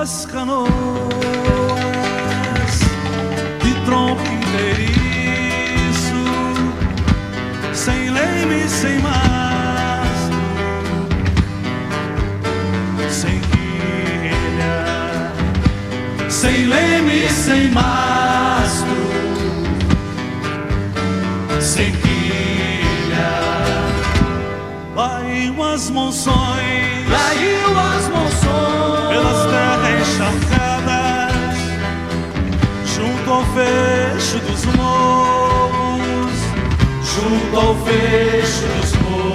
longas canoas de tronco inteiriço, sem leme, sem mastro, sem quilha, sem leme, sem mastro, sem quilha. Lá iam as monções, lá iam as monções, pelas terras encharcadas, junto ao fecho dos morros, junto ao fecho dos morros.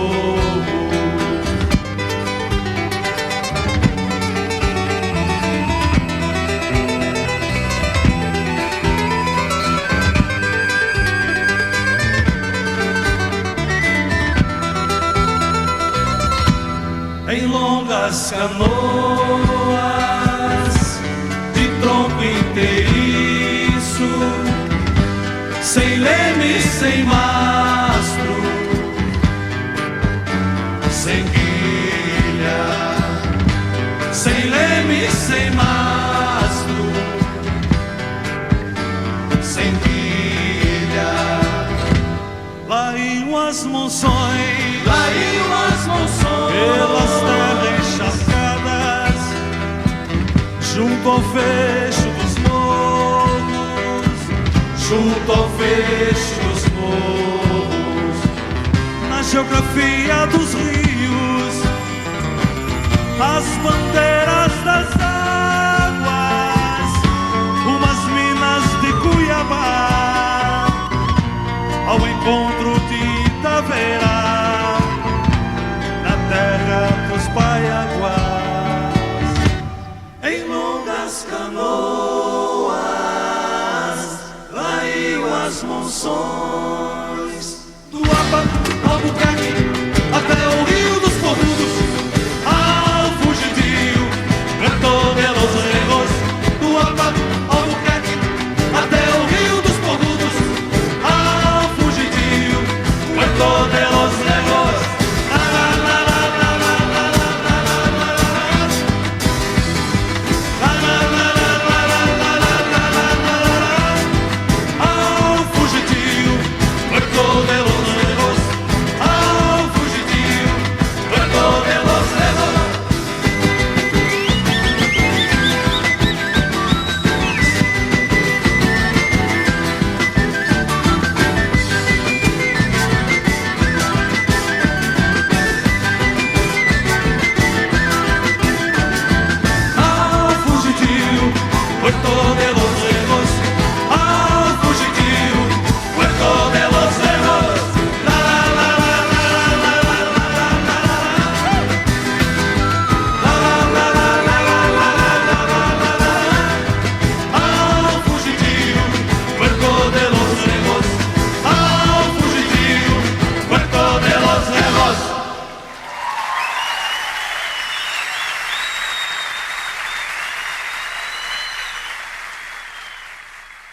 Em longas canoas de tronco inteiriço, sem leme, sem mastro, sem quilha, sem leme, sem mastro, sem quilha. Lá iam as monções, lá iam as monções, pelas terras encharcadas, junto ao fecho dos morros, junto ao fecho dos morros. na geografia dos rios, as bandeiras das águas, umas minas de Cuiabá, ao encontro de Itaverá, na terra dos Paiaguás. Em longas canoas, lá iam as monções, do Albuquerque